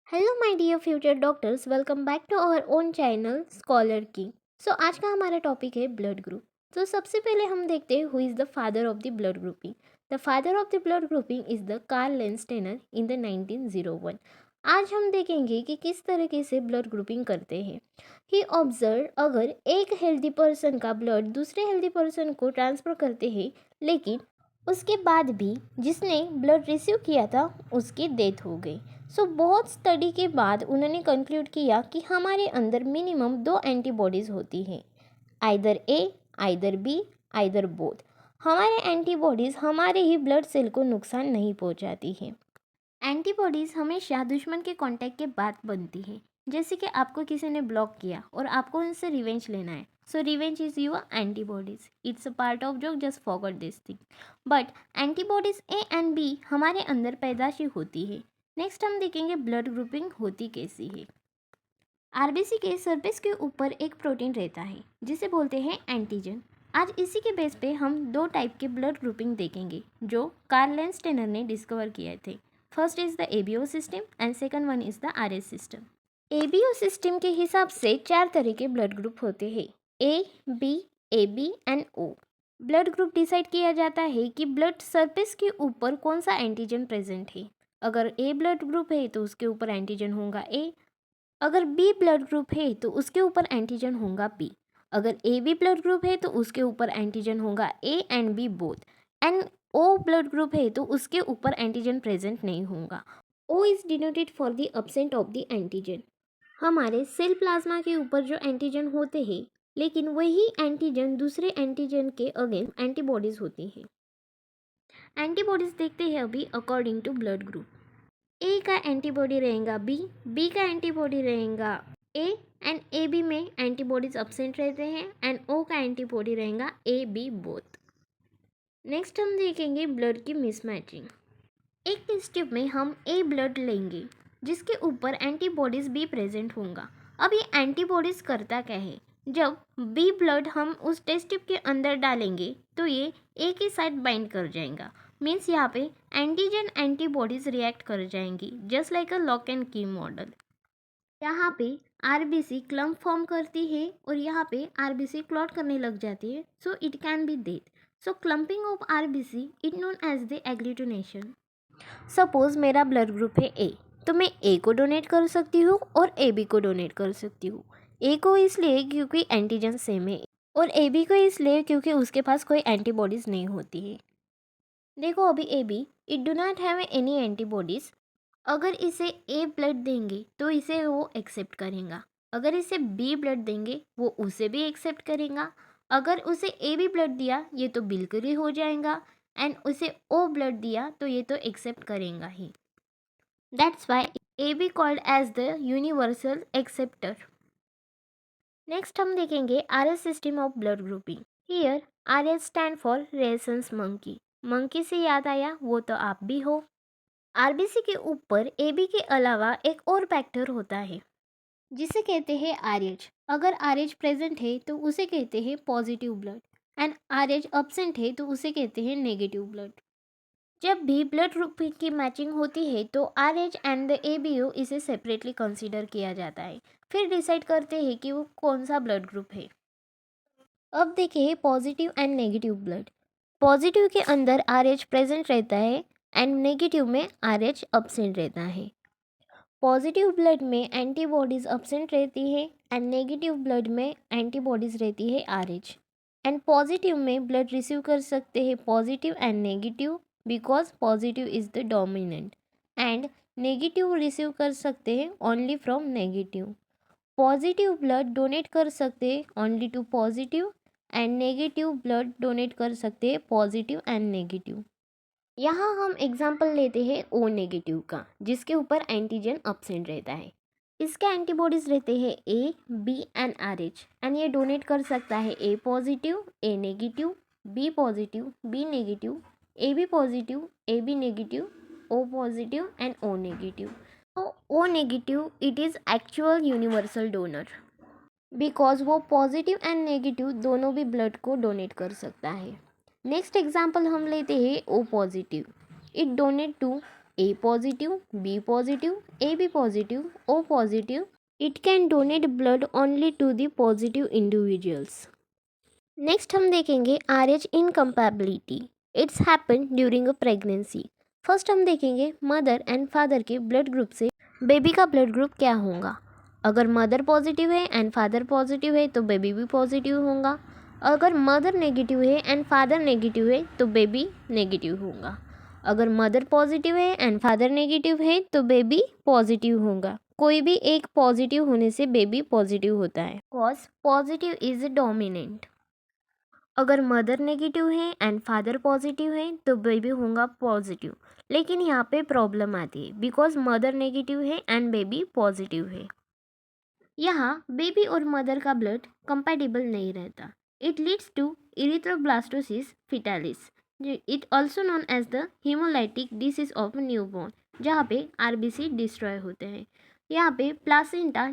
Hello my dear future doctors, welcome back to our own channel Scholar की। आज का हमारा टॉपिक है ब्लड ग्रुप। सबसे पहले हम देखते हैं who is the father of the blood grouping. The father of the blood grouping is the Karl Landsteiner in the 1901। आज हम देखेंगे कि किस तरीके से ब्लड ग्रुपिंग करते हैं। ही ऑब्जर्व अगर एक हेल्दी पर्सन का ब्लड दूसरे हेल्दी पर्सन को ट्रांसफ़र करते हैं, लेकिन उसके बाद भी जिसने ब्लड रिसीव किया था उसकी डेथ हो गई। बहुत स्टडी के बाद उन्होंने कंक्लूड किया कि हमारे अंदर मिनिमम 2 एंटीबॉडीज़ होती हैं, आइदर ए, आइदर बी, आइदर बोथ। हमारे एंटीबॉडीज़ हमारे ही ब्लड सेल को नुकसान नहीं पहुंचाती हैं। एंटीबॉडीज़ हमेशा दुश्मन के कांटेक्ट के बाद बनती है। जैसे कि आपको किसी ने ब्लॉक किया और आपको उनसे रिवेंज लेना है, so revenge is your antibodies. It's a part of joke, just forgot this thing. But antibodies A and B हमारे अंदर पैदाशी होती है। नेक्स्ट हम देखेंगे ब्लड ग्रुपिंग होती कैसी है। आरबीसी के सरफेस के ऊपर एक प्रोटीन रहता है जिसे बोलते हैं एंटीजन। आज इसी के बेस पे हम 2 टाइप के ब्लड ग्रुपिंग देखेंगे जो कार्ल लेंस्टेनर ने डिस्कवर किए थे। First is the ABO system and second one is the RS system. ABO system के हिसाब से 4 तरह के ब्लड ग्रुप होते हैं, A, B, A B and O. Blood group decide किया जाता है कि ब्लड सरफेस के ऊपर कौन सा एंटीजन प्रेजेंट है। अगर ए ब्लड ग्रुप है तो उसके ऊपर एंटीजन होगा ए। अगर बी ब्लड ग्रुप है तो उसके ऊपर एंटीजन होगा बी। अगर ए बी ब्लड ग्रुप है तो उसके ऊपर एंटीजन होगा A and B both. And O blood group है तो उसके ऊपर एंटीजन प्रेजेंट नहीं होगा। O is denoted for the absent of the antigen. हमारे सेल प्लाज्मा के ऊपर जो एंटीजन होते हैं, लेकिन वही एंटीजन दूसरे एंटीजन के अगेंस्ट एंटीबॉडीज होती हैं। एंटीबॉडीज देखते हैं अभी अकॉर्डिंग टू ब्लड ग्रुप। ए का एंटीबॉडी रहेगा बी, बी का एंटीबॉडी रहेगा ए एंड ए बी में एंटीबॉडीज एब्सेंट रहते हैं एंड ओ का एंटीबॉडी रहेगा ए बी बोथ। नेक्स्ट हम देखेंगे ब्लड की मिसमैचिंग। एक टेस्ट ट्यूब में हम ए ब्लड लेंगे जिसके ऊपर एंटीबॉडीज बी प्रेजेंट होगा। अब ये एंटीबॉडीज करता क्या है, जब बी ब्लड हम उस टेस्ट ट्यूब के अंदर डालेंगे तो ये ए के साथ बाइंड कर जाएगा। मीन्स यहाँ पे एंटीजन एंटीबॉडीज रिएक्ट कर जाएंगी, just like a lock and की मॉडल। यहाँ पे आरबीसी क्लम्प फॉर्म करती है और यहाँ पे आरबीसी क्लॉट करने लग जाती है, so it can be death. So clumping of RBC it known as the agglutination. Suppose मेरा ब्लड ग्रुप है ए, तो मैं ए को डोनेट कर सकती हूँ और ए बी को डोनेट कर सकती हूँ। ए को इसलिए क्योंकि एंटीजन सेम है और ए बी को इसलिए क्योंकि उसके पास कोई एंटीबॉडीज नहीं होती है। देखो अभी A B it do not have any antibodies. अगर इसे ए ब्लड देंगे तो इसे वो एक्सेप्ट करेगा। अगर इसे बी ब्लड देंगे वो उसे भी एक्सेप्ट करेगा। अगर उसे ए बी ब्लड दिया ये तो बिल्कुल ही हो जाएगा एंड उसे ओ ब्लड दिया तो ये तो एक्सेप्ट करेगा ही। That's why A B called as the universal acceptor. Next हम देखेंगे R S system of blood grouping. Here R S stand for rhesus monkey. Monkey से याद आया वो तो आप भी हो। आरबीसी के ऊपर एबी के अलावा एक और फैक्टर होता है जिसे कहते हैं आरएच। अगर आरएच प्रेजेंट है तो उसे कहते हैं positive blood and RH absent है तो उसे कहते हैं नेगेटिव ब्लड। जब भी ब्लड ग्रुप की मैचिंग होती है तो आरएच एंड द एबीओ इसे सेपरेटली कंसीडर किया जाता है। फिर डिसाइड करते हैं कि वो कौन सा ब्लड ग्रुप है। अब देखिए positive and negative blood. Positive के अंदर आरएच प्रेजेंट रहता है एंड नेगेटिव में आरएच एब्सेंट रहता है। पॉजिटिव ब्लड में एंटीबॉडीज़ एब्सेंट रहती है एंड नेगेटिव ब्लड में एंटीबॉडीज़ रहती है आरएच। एंड पॉजिटिव में ब्लड रिसीव कर सकते हैं positive and negative because positive is the dominant and negative receive कर सकते हैं only from negative. Positive blood donate कर सकते हैं only to positive and negative blood donate कर सकते हैं पॉजिटिव एंड नेगेटिव। यहाँ हम एग्जाम्पल लेते हैं ओ नेगेटिव का जिसके ऊपर एंटीजन एब्सेंट रहता है। इसके एंटीबॉडीज रहते हैं A B and R H and ये डोनेट कर सकता है A positive A negative B positive B negative A B positive A B negative O positive and O negative. तो O negative it is actual universal donor because वो positive and negative दोनों भी blood को donate कर सकता है। Next example हम लेते हैं O positive. It donate to A positive, B positive, AB positive, O positive. It can donate blood only to the positive individuals. Next हम देखेंगे RH incompatibility. It's happen during a pregnancy. First हम देखेंगे mother and father के blood group से baby का blood group क्या होगा. अगर मदर पॉजिटिव है एंड फादर पॉजिटिव है तो बेबी भी पॉजिटिव होगा. अगर मदर नेगेटिव है एंड फादर नेगेटिव है तो बेबी नेगेटिव होगा. अगर मदर पॉजिटिव है एंड फादर नेगेटिव है तो बेबी पॉजिटिव होगा. कोई भी एक पॉजिटिव होने से बेबी पॉजिटिव होता है. Cause positive is dominant. अगर मदर नेगेटिव है एंड फादर पॉजिटिव है तो बेबी होगा पॉजिटिव. लेकिन यहाँ पे प्रॉब्लम आती है बिकॉज मदर नेगेटिव है एंड बेबी पॉजिटिव है. यहाँ बेबी और मदर का ब्लड कंपैटिबल नहीं रहता. It leads to erythroblastosis fetalis. It also known as the haemolytic disease of newborn, जहाँ पे आरबीसी डिस्ट्रॉय होते हैं. यहाँ पे प्लासेंटा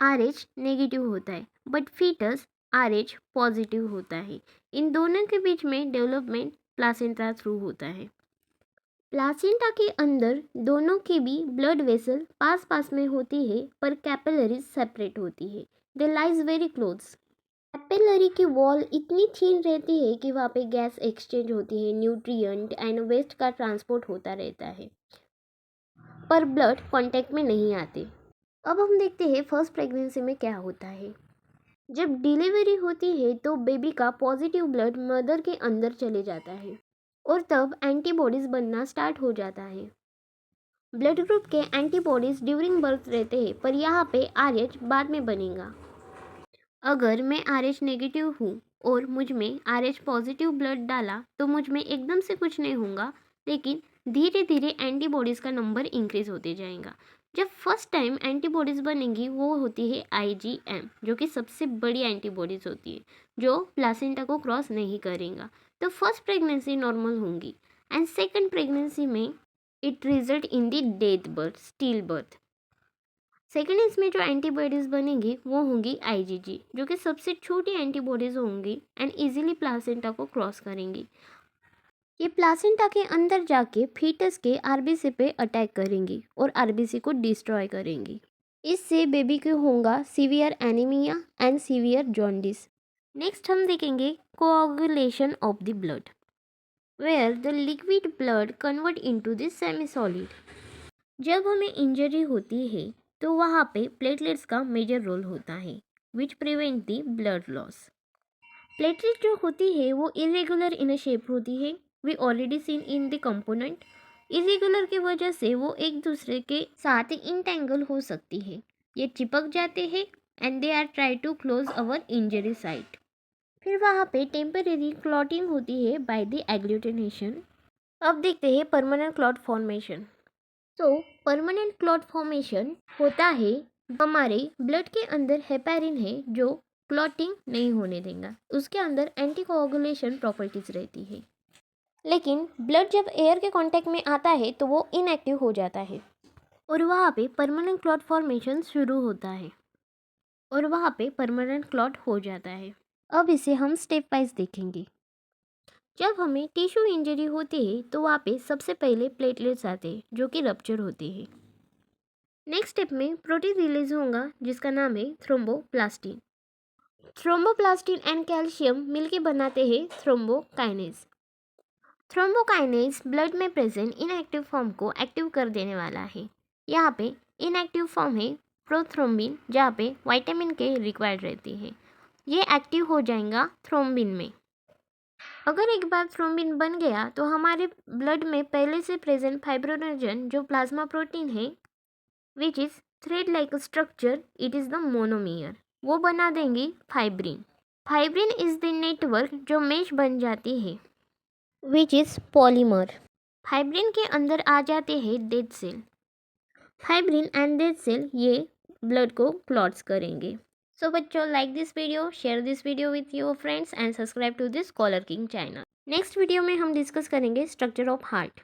RH नेगेटिव होता है बट फीटस RH पॉजिटिव होता है. इन दोनों के बीच में डेवलपमेंट प्लासेंटा थ्रू होता है. प्लासेंटा के अंदर दोनों की भी ब्लड वेसल पास पास में होती है पर कैपिलरीज सेपरेट होती है. दे लाइज वेरी क्लोज. कैपिलरी की वॉल इतनी थीन रहती है कि वहाँ पे गैस एक्सचेंज होती है, न्यूट्रिएंट एंड वेस्ट का ट्रांसपोर्ट होता रहता है पर ब्लड कांटेक्ट में नहीं आते. अब हम देखते हैं फर्स्ट प्रेगनेंसी में क्या होता है. जब डिलीवरी होती है तो बेबी का पॉजिटिव ब्लड मदर के अंदर चले जाता है और तब एंटीबॉडीज बनना स्टार्ट हो जाता है. ब्लड ग्रुप के एंटीबॉडीज ड्यूरिंग बर्थ रहते हैं पर यहाँ पे RH बाद में बनेगा. अगर मैं RH नेगेटिव हूँ और मुझ में RH पॉजिटिव ब्लड डाला तो मुझ में एकदम से कुछ नहीं होगा, लेकिन धीरे धीरे एंटीबॉडीज़ का नंबर इंक्रीज होते जाएगा. जब फर्स्ट टाइम एंटीबॉडीज़ बनेंगी वो होती है IgM, जो कि सबसे बड़ी एंटीबॉडीज़ होती है जो प्लासेंटा को क्रॉस नहीं करेगा. तो फर्स्ट प्रेगनेंसी नॉर्मल होंगी एंड सेकंड प्रेगनेंसी में it result in the death birth, steel birth. Second इसमें जो एंटीबॉडीज़ बनेंगी वो होंगी IgG, जो कि सबसे छोटी एंटीबॉडीज़ होंगी एंड इजीली प्लासेंटा को क्रॉस करेंगी. ये प्लासेंटा के अंदर जाके फीटस के आरबीसी पे अटैक करेंगी और आरबीसी को डिस्ट्रॉय करेंगी. इससे बेबी को होगा severe anaemia and severe jaundice. Next हम देखेंगे coagulation of the blood, where the liquid blood convert into the semi solid. जब हमें इंजरी होती है तो वहाँ पे प्लेटलेट्स का मेजर रोल होता है which prevent the blood loss. Platelet जो होती है वो इरेगुलर इन शेप होती है. We already seen in the component. Irregular की वजह से वो एक दूसरे के साथ इंटेंगल हो सकती है. ये चिपक जाते हैं and they are try to close our injury site. फिर वहाँ पे टेम्परेरी क्लॉटिंग होती है बाय द एग्लूटिनेशन. अब देखते हैं परमानेंट क्लॉट फॉर्मेशन. तो परमानेंट क्लॉट फॉर्मेशन होता है हमारे ब्लड के अंदर हेपेरिन है जो क्लॉटिंग नहीं होने देगा. उसके अंदर एंटीकोआगुलेशन प्रॉपर्टीज रहती है. लेकिन ब्लड जब एयर के कांटेक्ट में आता है तो वो इनएक्टिव हो जाता है और वहाँ पे परमानेंट क्लॉट फॉर्मेशन शुरू होता है और वहाँ पे परमानेंट क्लॉट हो जाता है. अब इसे हम स्टेप वाइज देखेंगे. जब हमें टिश्यू इंजरी होती है तो वहाँ पे सबसे पहले प्लेटलेट्स आते हैं जो कि रप्चर होते हैं. नेक्स्ट स्टेप में प्रोटीन रिलीज होगा जिसका नाम है थ्रोम्बोप्लास्टिन. थ्रोम्बोप्लास्टिन एंड कैल्शियम मिलके बनाते हैं थ्रोम्बोकाइनेज. थ्रोम्बोकाइनेज ब्लड में प्रेजेंट इनएक्टिव फॉर्म को एक्टिव कर देने वाला है. यहाँ पे इनएक्टिव फॉर्म है प्रोथ्रोम्बिन, जहाँ पे विटामिन के रिक्वायर्ड रहती है. ये एक्टिव हो जाएगा थ्रोम्बिन में. अगर एक बार थ्रोम्बिन बन गया तो हमारे ब्लड में पहले से प्रेजेंट फाइब्रोनोजन जो प्लाज्मा प्रोटीन है which is thread like structure, it is the monomer, वो बना देंगी fibrin. Fibrin is the network जो मेश बन जाती है विच इज़ पॉलीमर. फाइब्रिन के अंदर आ जाते हैं dead cell. Fibrin and dead cell ये ब्लड को क्लॉट्स करेंगे. So बच्चों, like this video, share this video with your friends and subscribe to this Scholar King channel. Next video में हम डिस्कस करेंगे स्ट्रक्चर ऑफ हार्ट.